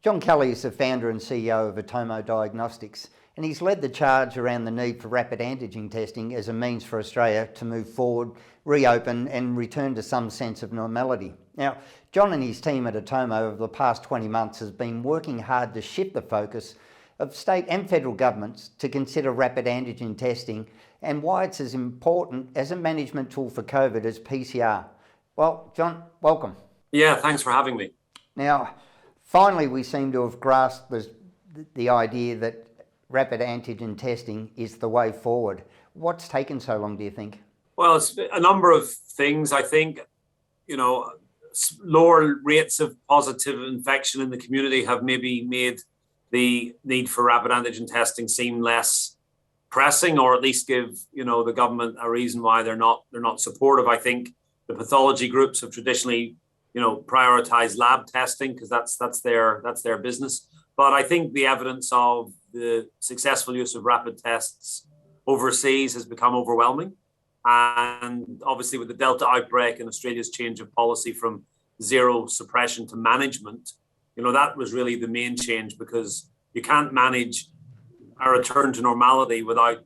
John Kelly is the founder and CEO of Atomo Diagnostics, and he's led the charge around the need for rapid antigen testing as a means for Australia to move forward, reopen and return to some sense of normality. Now, John and his team at Atomo over the past 20 months has been working hard to shift the focus of state and federal governments to consider rapid antigen testing and why it's as important as a management tool for COVID as PCR. Well, John, welcome. Yeah, thanks for having me. Now, finally, we seem to have grasped the idea that rapid antigen testing is the way forward. What's taken so long, do you think? Well, it's a number of things. I think, lower rates of positive infection in the community have maybe made the need for rapid antigen testing seem less pressing, or at least give, the government a reason why they're not supportive. I think the pathology groups have traditionally prioritize lab testing because that's their business. But I think the evidence of the successful use of rapid tests overseas has become overwhelming. And obviously with the Delta outbreak and Australia's change of policy from zero suppression to management, that was really the main change, because you can't manage a return to normality without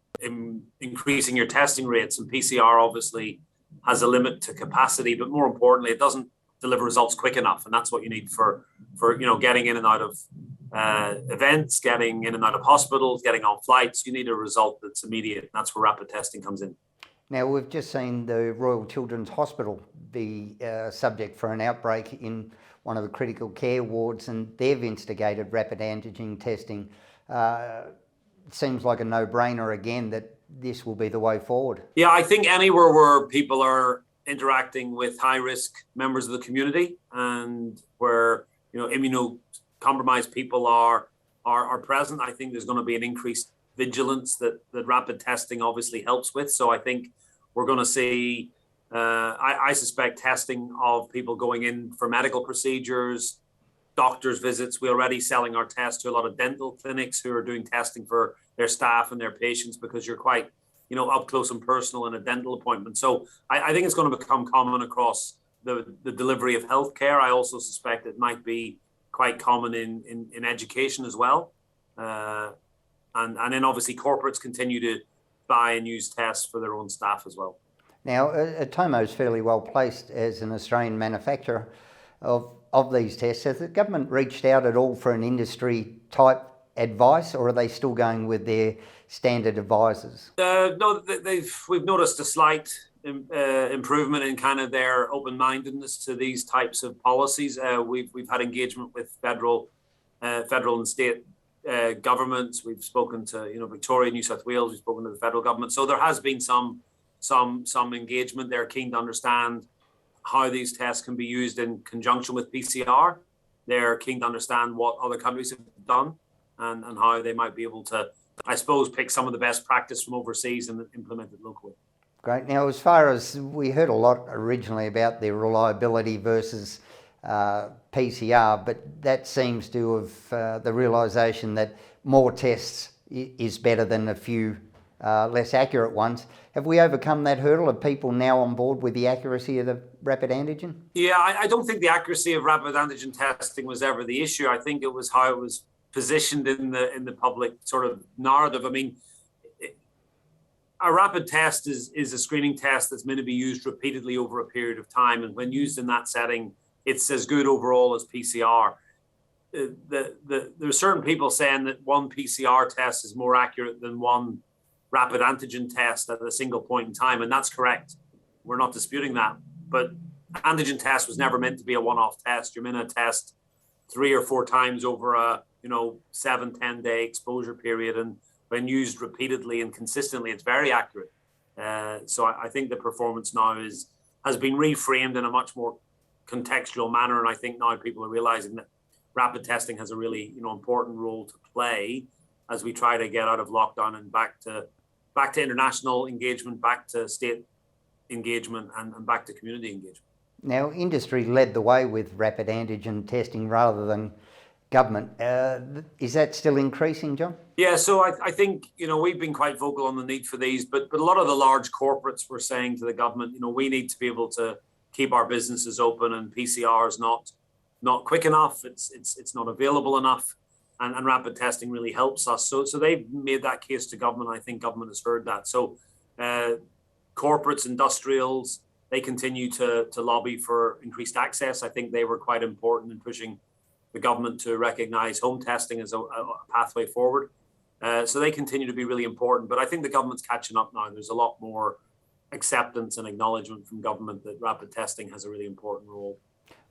increasing your testing rates. And PCR obviously has a limit to capacity, but more importantly, it doesn't deliver results quick enough, and that's what you need for getting in and out of events, getting in and out of hospitals, getting on flights. You need a result that's immediate. That's where rapid testing comes in. Now, we've just seen the Royal Children's Hospital be subject for an outbreak in one of the critical care wards, and they've instigated rapid antigen testing. It seems like a no-brainer again that this will be the way forward. Yeah, I think anywhere where people are interacting with high-risk members of the community and where immunocompromised people are present, I think there's going to be an increased vigilance that rapid testing obviously helps with. So I think we're going to see, I suspect, testing of people going in for medical procedures, doctor's visits. We're already selling our tests to a lot of dental clinics who are doing testing for their staff and their patients, because you're quite up close and personal in a dental appointment. So I think it's going to become common across the delivery of healthcare. I also suspect it might be quite common in education as well. And then obviously corporates continue to buy and use tests for their own staff as well. Now, Atomo is fairly well placed as an Australian manufacturer of these tests. Has the government reached out at all for an industry type advice, or are they still going with their standard advisors? No, we've noticed a slight improvement in kind of their open-mindedness to these types of policies. We've had engagement with federal and state governments. We've spoken to Victoria, New South Wales. We've spoken to the federal government. So there has been some engagement. They're keen to understand how these tests can be used in conjunction with PCR. They're keen to understand what other countries have done and how they might be able to, I suppose, pick some of the best practice from overseas and implement it locally. Great. Now, as far as we heard a lot originally about the reliability versus PCR, but that seems to have the realisation that more tests is better than a few less accurate ones. Have we overcome that hurdle? Are people now on board with the accuracy of the rapid antigen? Yeah, I don't think the accuracy of rapid antigen testing was ever the issue. I think it was how it was positioned in the public sort of narrative. I mean, a rapid test is a screening test that's meant to be used repeatedly over a period of time, and when used in that setting, it's as good overall as PCR. There are certain people saying that one PCR test is more accurate than one rapid antigen test at a single point in time, and that's correct. We're not disputing that, but antigen test was never meant to be a one-off test. You're meant to test 3 or 4 times over a 7-10 day exposure period, and when used repeatedly and consistently, it's very accurate. So I think the performance now has been reframed in a much more contextual manner, and I think now people are realizing that rapid testing has a really important role to play as we try to get out of lockdown and back to international engagement, back to state engagement, and back to community engagement. Now, industry led the way with rapid antigen testing rather than government. Is that still increasing, John? Yeah, so I think, we've been quite vocal on the need for these, but a lot of the large corporates were saying to the government, we need to be able to keep our businesses open, and PCR is not not quick enough. It's not available enough, and rapid testing really helps us. So they've made that case to government. I think government has heard that. So corporates, industrials, they continue to lobby for increased access. I think they were quite important in pushing the government to recognise home testing as a pathway forward. So they continue to be really important. But I think the government's catching up now. There's a lot more acceptance and acknowledgement from government that rapid testing has a really important role.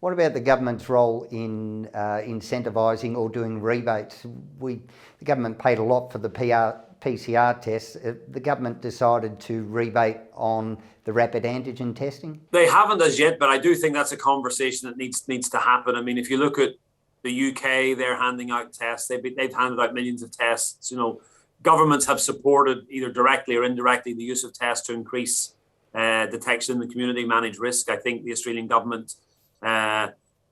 What about the government's role in incentivising or doing rebates? The government paid a lot for the PCR tests. The government decided to rebate on the rapid antigen testing? They haven't as yet, but I do think that's a conversation that needs to happen. I mean, if you look at the UK, they're handing out tests. They've handed out millions of tests. You know, governments have supported either directly or indirectly the use of tests to increase detection in the community, manage risk. I think the Australian government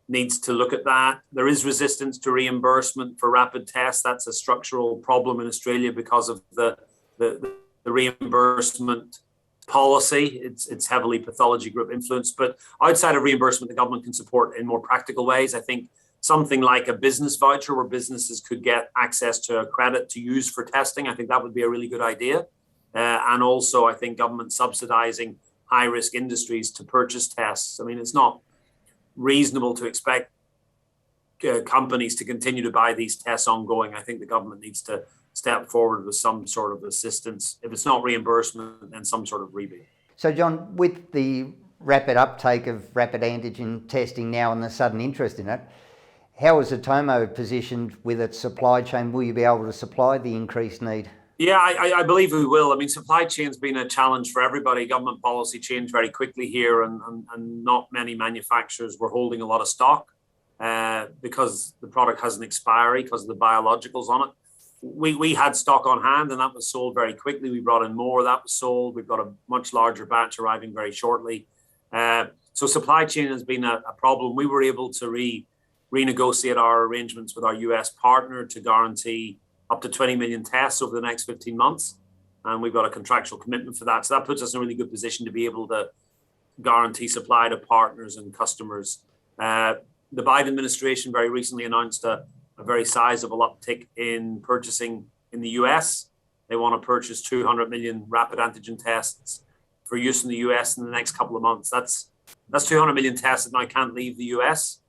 needs to look at that. There is resistance to reimbursement for rapid tests. That's a structural problem in Australia because of the reimbursement policy. It's heavily pathology group influenced. But outside of reimbursement, the government can support in more practical ways. I think something like a business voucher where businesses could get access to a credit to use for testing, I think that would be a really good idea. And also, I think government subsidising high-risk industries to purchase tests. I mean, it's not reasonable to expect companies to continue to buy these tests ongoing. I think the government needs to step forward with some sort of assistance. If it's not reimbursement, then some sort of rebate. So, John, with the rapid uptake of rapid antigen testing now and the sudden interest in it, how is Atomo positioned with its supply chain? Will you be able to supply the increased need? Yeah, I believe we will. I mean, supply chain's been a challenge for everybody. Government policy changed very quickly here, and not many manufacturers were holding a lot of stock because the product has an expiry because of the biologicals on it. We had stock on hand, and that was sold very quickly. We brought in more. That was sold. We've got a much larger batch arriving very shortly. So supply chain has been a problem. We were able to renegotiate our arrangements with our US partner to guarantee up to 20 million tests over the next 15 months. And we've got a contractual commitment for that. So that puts us in a really good position to be able to guarantee supply to partners and customers. The Biden administration very recently announced a very sizable uptick in purchasing in the US. They want to purchase 200 million rapid antigen tests for use in the US in the next couple of months. That's 200 million tests that now can't leave the US.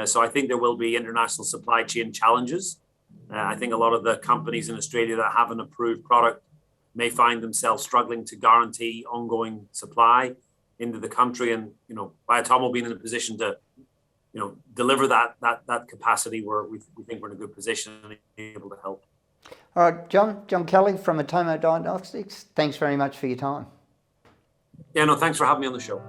So I think there will be international supply chain challenges. I think a lot of the companies in Australia that have an approved product may find themselves struggling to guarantee ongoing supply into the country. And, you know, by Atomo being in a position to, you know, deliver that capacity, where we think we're in a good position and able to help. All right, John Kelly from Atomo Diagnostics, thanks very much for your time. Yeah, no, thanks for having me on the show.